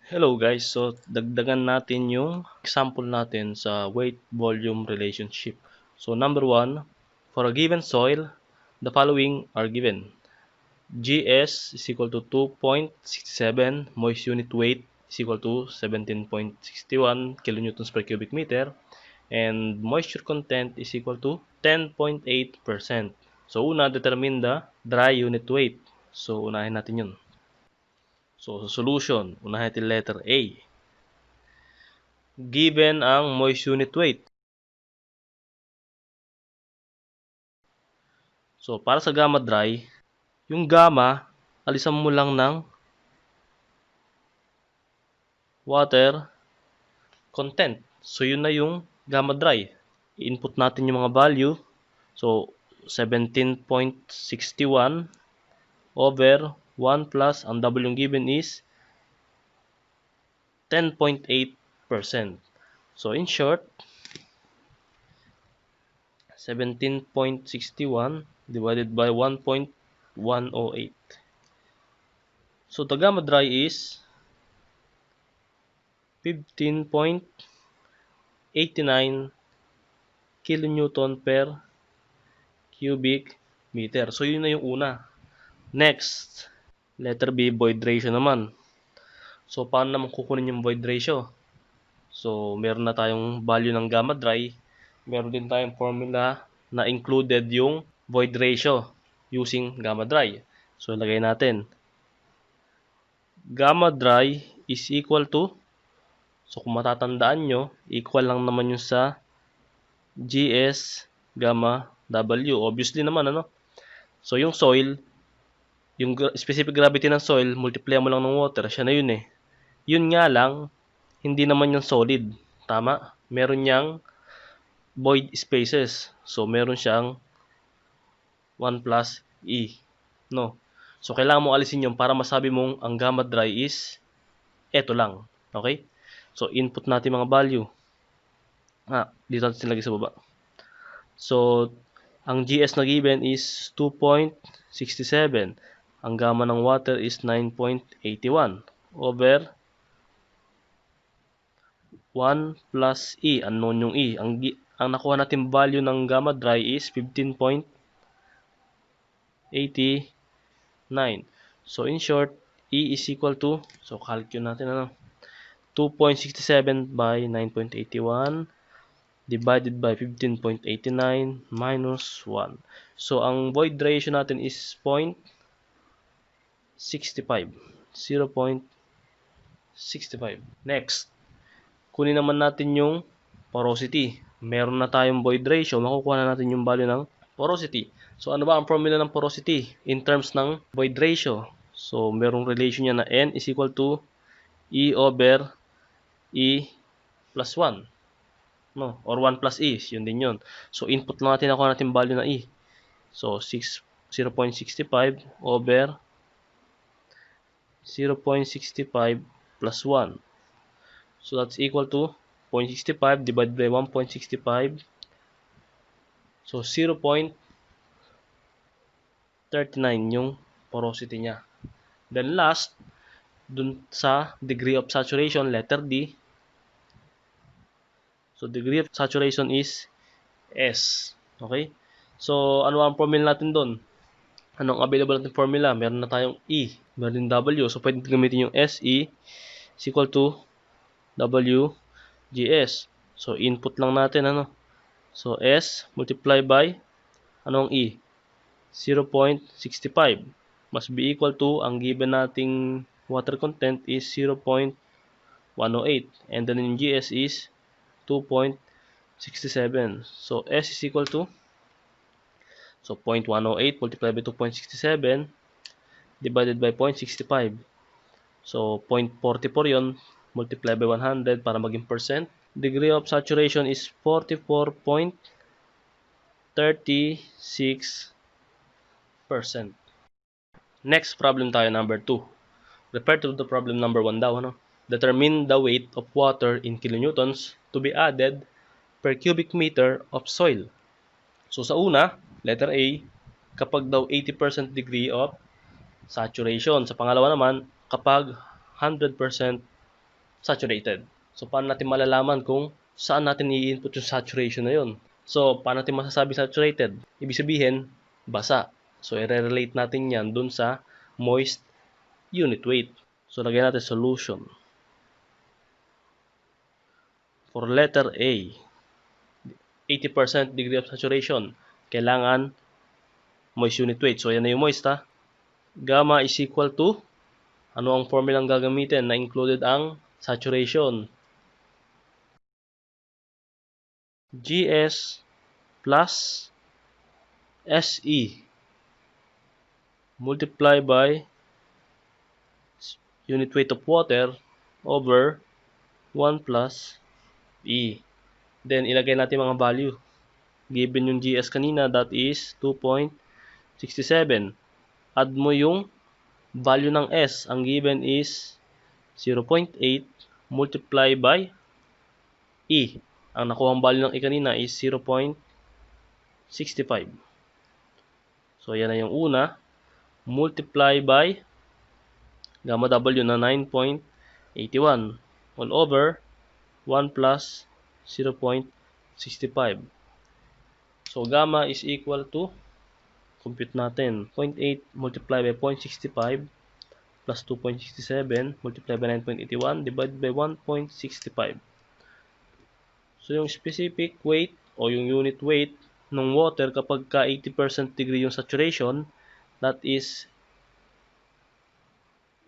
Hello guys, so dagdagan natin yung example natin sa weight-volume relationship. So number 1, for a given soil, the following are given. GS is equal to 2.67, moist unit weight is equal to 17.61 kilonewtons per cubic meter, and moisture content is equal to 10.8%. So una, determine the dry unit weight. So unahin natin yun. So sa solution, unahin natin letter A. Given ang moist unit weight. So, para sa gamma dry, yung gamma, alisan mo lang ng water content. So, yun na yung gamma dry. I-input natin yung mga value. So, 17.61 over 1 plus, ang double yung given is 10.8%. So, in short, 17.61 divided by 1.108. So, the gamma dry is 15.89 kilonewton per cubic meter. So, yun na yung una. Next, letter B, void ratio naman. So, paano naman kukunin yung void ratio? So, meron na tayong value ng gamma dry. Meron din tayong formula na included yung void ratio using gamma dry. So, ilagay natin. Gamma dry is equal to, so kung matatandaan nyo, equal lang naman yung sa GS gamma W. Obviously naman, ano? So, yung soil, yung specific gravity ng soil, multiply mo lang ng water, siya na yun eh. Yun nga lang, hindi naman yung solid. Tama? Meron niyang void spaces. So, meron siyang 1 plus E. No? So, kailangan mo alisin yun para masabi mong ang gamma dry is eto lang. Okay? So, input natin mga value. Dito natin silagay sa baba. So, ang GS na given is 2.67. Ang gamma ng water is 9.81 over 1 plus E. Unknown yung E. Ang nakuha natin value ng gamma dry is 15.89. So, in short, E is equal to, so calculate natin 2.67 by 9.81 divided by 15.89 minus 1. So, ang void ratio natin is 0.65. 0.65. Next, kunin naman natin yung porosity. Meron na tayong void ratio, makukuha na natin yung value ng porosity. So, ano ba ang formula ng porosity in terms ng void ratio? So, merong relation niya na N is equal to E over E plus 1. No? Or 1 plus E, yun din yun. So, input lang natin, nakuha natin value na E. So, 0.65 over 0.65 plus 1. So, that's equal to 0.65 divided by 1.65. So, 0.39 yung porosity niya. Then last, dun sa degree of saturation, letter D. So, degree of saturation is S. Okay? So, ano ang formula natin doon? Anong available natin formula? Meron na tayong E. Meron din W. So, pwede gamitin yung SE is equal to WGS. So, input lang natin, So, S multiply by, anong E? 0.65. Must be equal to, ang given nating water content is 0.108. And then in GS is 2.67. So, S is equal to, so 0.108 multiplied by 2.67 divided by 0.65. So, 0.44 yon multiplied by 100 para maging percent. Degree of saturation is 44.36%. Next problem tayo, number 2. Refer to the problem number 1 daw. Determine the weight of water in kilonewtons to be added per cubic meter of soil. So, sa una, letter A, kapag daw 80% degree of saturation. Sa pangalawa naman, kapag 100% saturated. So, paano natin malalaman kung saan natin i-input yung saturation na yun? So, paano natin masasabi saturated? Ibig sabihin, basa. So, i-relate natin yan dun sa moist unit weight. So, lagyan natin solution. For letter A, 80% degree of saturation. Kailangan moist unit weight. So, yan na yung moist ha. Gamma is equal to, ano ang formula ang gagamitin na included ang saturation? GS plus SE multiply by unit weight of water over 1 plus E. Then, ilagay natin mga value. Given yung GS kanina, that is 2.67. Add mo yung value ng S. Ang given is 0.8 multiply by E. Ang nakuhang value ng E kanina is 0.65. So, yan na yung una. Multiply by gamma W na 9.81 all over 1 plus 0.65. So, gamma is equal to, compute natin, 0.8 multiply by 0.65 plus 2.67 multiply by 9.81 divided by 1.65. So, yung specific weight o yung unit weight ng water kapag ka 80% degree yung saturation, that is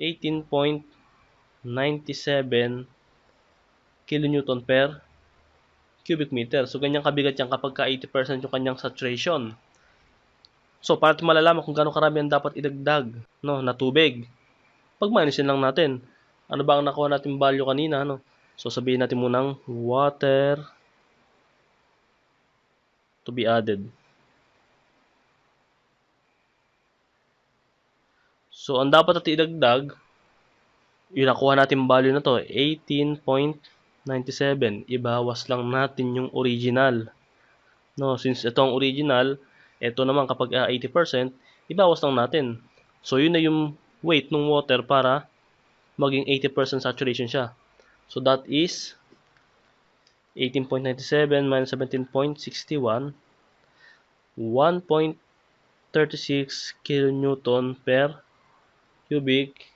18.97 kilonewton per cubic meter. So, ganyan kabigat yan kapag ka 80% yung kanyang saturation. So, para natin malalaman kung gaano karami ang dapat idagdag na tubig. Pag-minusin lang natin. Ano ba ang nakuha natin value kanina? So, sabihin natin munang water to be added. So, ang dapat natin idagdag, yung nakuha natin value na to, 18.97. Ibawas lang natin yung original. Since ito ang original, ito naman kapag 80%, ibawas lang natin. So, yun na yung weight ng water para maging 80% saturation siya. So, that is 18.97 minus 17.61, 1.36 kilonewton per cubic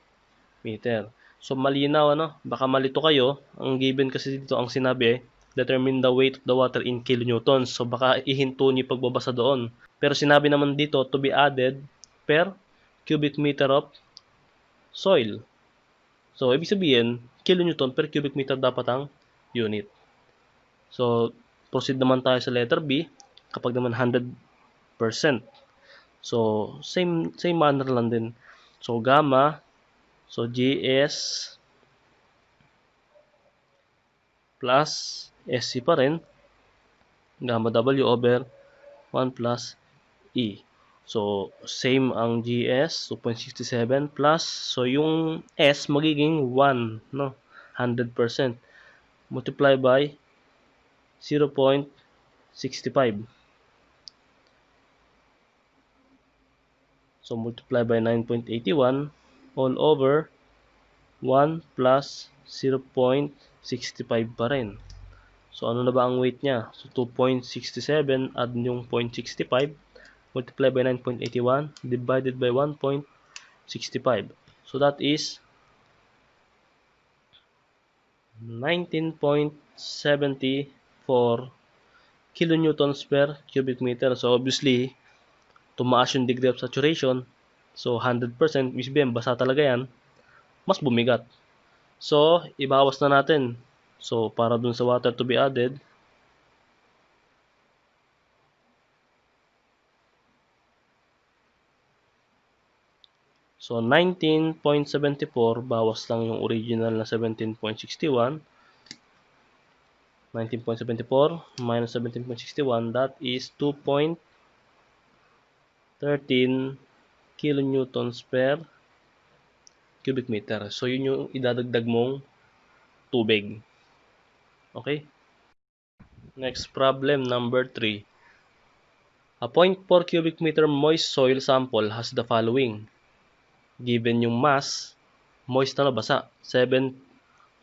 meter. So, malinaw, Baka malito kayo. Ang given kasi dito, ang sinabi, determine the weight of the water in kilonewtons. So, baka ihinto niyo pagbabasa doon. Pero sinabi naman dito, to be added per cubic meter of soil. So, ibig sabihin, kilonewton per cubic meter dapat ang unit. So, proceed naman tayo sa letter B. Kapag naman 100%. So, same manner lang din. So, gamma, so GS plus SC pa rin. Gamma W over 1 plus E. So, same ang GS, 2.67 plus. So, yung S magiging 1, 100%. Multiply by 0.65. So, multiply by 9.81 all over 1 plus 0.65 pa rin. So, ano na ba ang weight niya? So, 2.67, add yung 0.65, multiply by 9.81, divided by 1.65. So, that is 19.74 kilonewtons per cubic meter. So, obviously, tumaas yung degree of saturation. So, 100%, which sabihin, basa talaga yan, mas bumigat. So, ibawas na natin. So, para dun sa water to be added, so 19.74, bawas lang yung original na 17.61. 19.74 minus 17.61, that is 2.13 kilonewtons per cubic meter. So, yun yung idadagdag mong tubig. Okay? Next problem, number 3. A 0.4 cubic meter moist soil sample has the following. Given yung mass, moist na basa, 700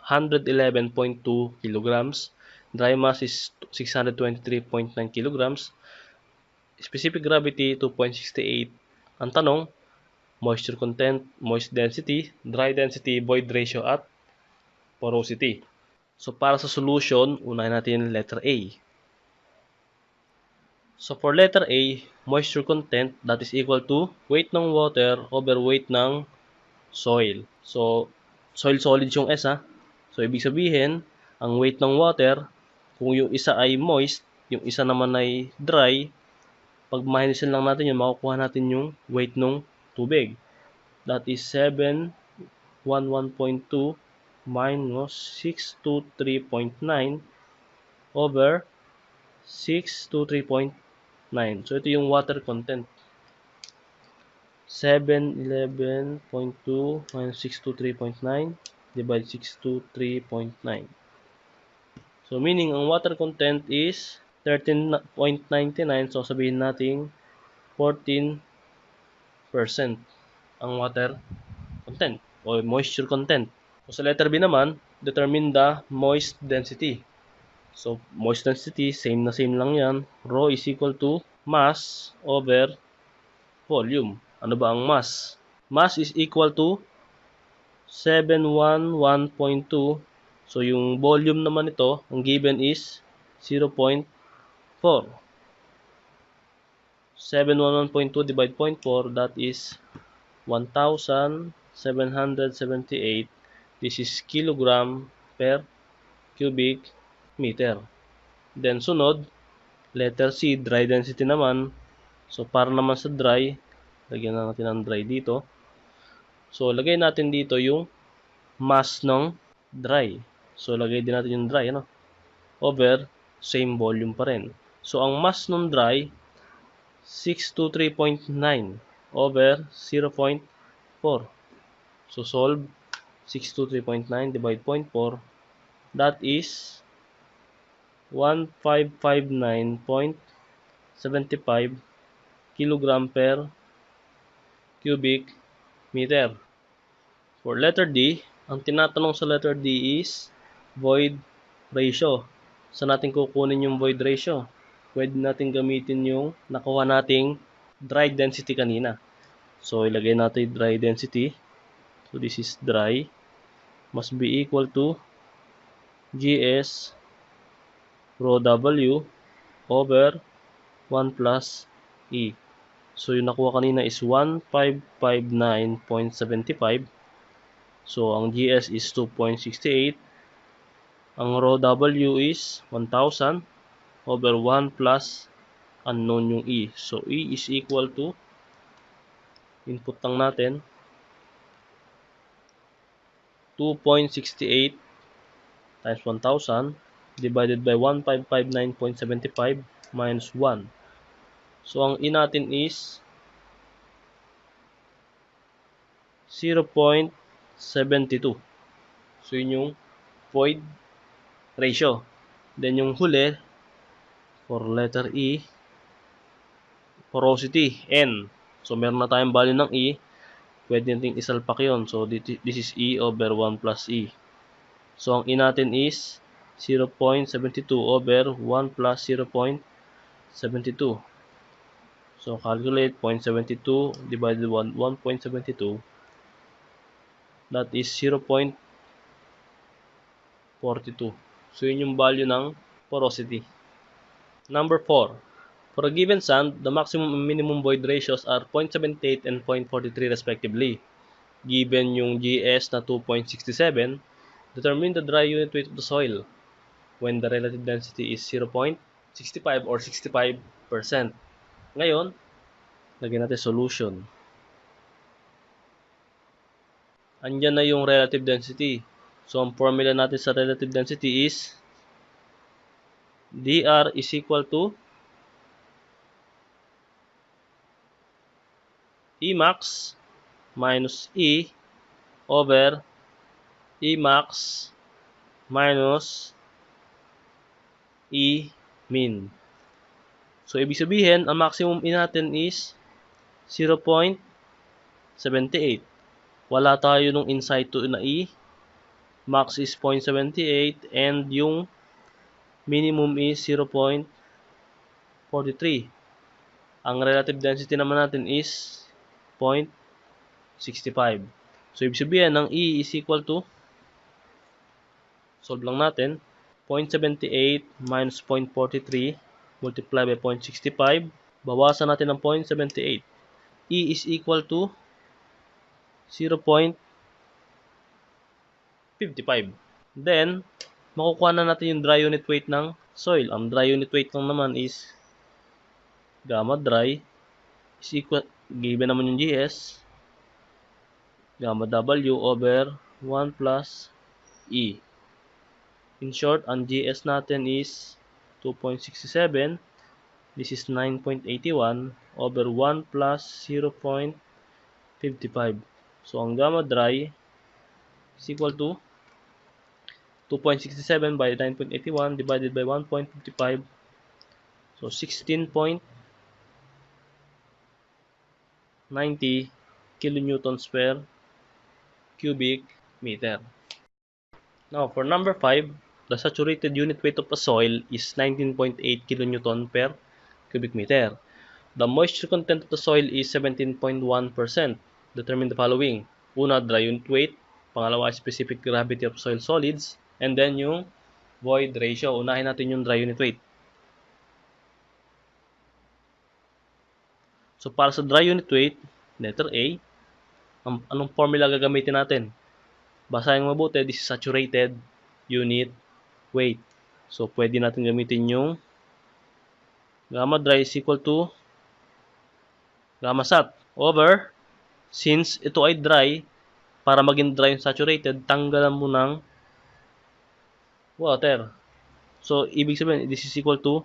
111.2 kilograms. Dry mass is 623.9 kilograms. Specific gravity 2.68. Ang tanong, moisture content, moist density, dry density, void ratio at porosity. So para sa solution, unahin natin letter A. So for letter A, moisture content, that is equal to weight ng water over weight ng soil. So soil solid yung S ha. So ibig sabihin, ang weight ng water, kung yung isa ay moist, yung isa naman ay dry, pag minusin lang natin yun, makukuha natin yung weight ng tubig. That is 711.2 minus 623.9 over 623.9. So ito yung water content. 711.2 minus 623.9 divide 623.9. So meaning ang water content is 13.99. So sabihin natin 14% ang water content o moisture content. So sa letter B naman, determine the moist density. So moist density, same na same lang yan. Rho is equal to mass over volume. Ano ba ang mass? Mass is equal to 711.2. So yung volume naman ito, ang given is 0.4. 711.2 divide 0.4, that is 1,778. This is kilogram per cubic meter. Then sunod, letter C, dry density naman. So para naman sa dry, lagyan na natin ang dry dito. So lagay natin dito yung mass ng dry. So lagay din natin yung dry, ano? Over same volume pa rin. So ang mass ng dry 623.9 over 0.4. So solve 623.9 divide 0.4, that is 1559.75 kilogram per cubic meter. For letter D, ang tinatanong sa letter D is void ratio. Saan natin kukunin yung void ratio? Pwede natin gamitin yung nakuha nating dry density kanina. So ilagay natin dry density. So this is dry must be equal to GS rho W over 1 plus E. So yung nakuha kanina is 1559.75. So ang GS is 2.68. Ang rho W is 1,000 over 1 plus unknown yung E. So E is equal to, input lang natin, 2.68 times 1,000 divided by 1559.75 minus 1. So ang E natin is 0.72. So yun yung void ratio. Then yung huli, for letter E, porosity, N. So meron na tayong value ng E, pwede natin isalpak yun. So this is E over 1 plus E. So ang E natin is 0.72 over 1 plus 0.72. So calculate 0.72 divided by 1.72. That is 0.42. So yun yung value ng porosity. Number 4. For a given sand, the maximum and minimum void ratios are 0.78 and 0.43 respectively. Given yung GS na 2.67, determine the dry unit weight of the soil when the relative density is 0.65 or 65%. Ngayon, lagyan natin solution. Andyan na yung relative density. So, ang formula natin sa relative density is dr is equal to E max minus E over E max minus E min. So, ibig sabihin, ang maximum E natin is 0.78. Wala tayo nung in situ na E. max is 0.78, and yung minimum is 0.43. Ang relative density naman natin is 0.65. So, ibig sabihin ng E is equal to, solve lang natin, 0.78 minus 0.43 multiply by 0.65. Bawasan natin ng 0.78. E is equal to 0.55. Then, makukuha na natin yung dry unit weight ng soil. Ang dry unit weight lang naman is gamma dry is equal, given naman yung GS, gamma W over 1 plus E. In short, ang GS natin is 2.67. This is 9.81 over 1 plus 0.55. So, ang gamma dry is equal to 2.67 by 9.81 divided by 1.55. So, 16.90 kilonewtons per cubic meter. Now, for number 5, the saturated unit weight of a soil is 19.8 kilonewton per cubic meter. The moisture content of the soil is 17.1%. Determine the following. Una, dry unit weight. Pangalawa, specific gravity of soil solids. And then yung void ratio. Unahin natin yung dry unit weight. So, para sa dry unit weight, letter A, anong formula gagamitin natin? Basahin mabuti, this is saturated unit weight. So, pwede natin gamitin yung gamma dry is equal to gamma sat over, since ito ay dry, para maging dry yung saturated, tanggalan mo ng water. So, ibig sabihin, this is equal to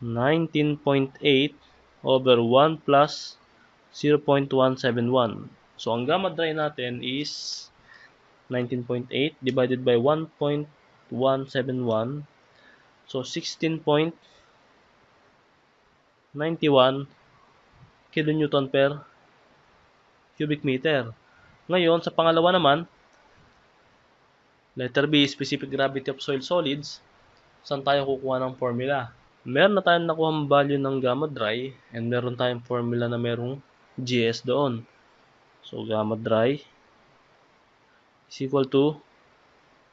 19.8 over 1 plus 0.171. So, ang gamma dry natin is 19.8 divided by 1.171. So, 16.91 kilonewton per cubic meter. Ngayon, sa pangalawa naman, letter B, specific gravity of soil solids. Saan tayo kukuha ng formula? Meron na tayong nakuha value ng gamma dry, and meron tayong formula na merong GS doon. So, gamma dry is equal to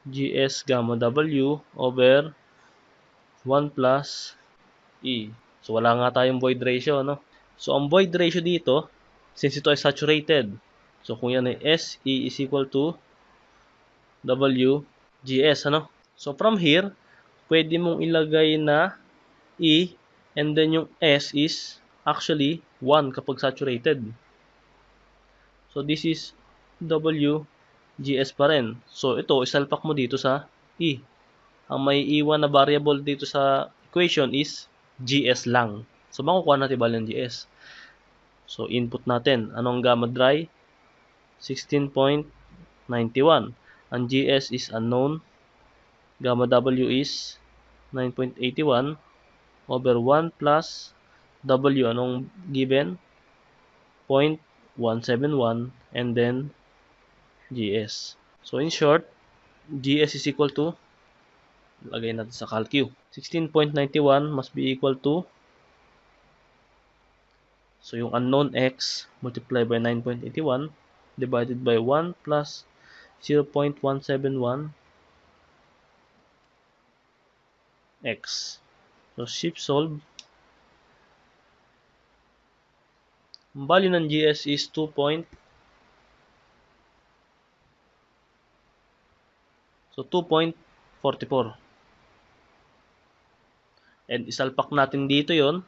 GS gamma W over 1 plus E. So, wala nga tayong void ratio, no? So, ang void ratio dito, since ito ay saturated, so kung yan ay SE is equal to W GS, ano? So, from here, pwede mong ilagay na E, and then yung S is actually 1 kapag saturated. So, this is W GS pa rin. So, ito, isalpak mo dito sa E. Ang may iwan na variable dito sa equation is GS lang. So, makukuha natin value ng GS. So, input natin. Anong gamma dry? 16.91. Ang GS is unknown. Gamma W is 9.81 over 1 plus W. Anong given? 0.171 and then GS. So, in short, GS is equal to, lagay natin sa calcu. 16.91 must be equal to, so yung unknown x multiplied by 9.81 divided by 1 plus 0.171 x. So, shift solve. Ang value ng GS is 2.44. And isalpak natin dito yon.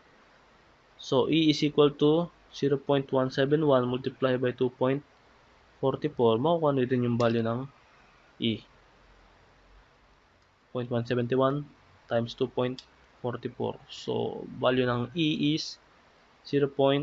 So, E is equal to 0.171 multiplied by 2.44. Makukuha natin yung value ng E. 0.171 times 2.44. So, value ng E is 0.42.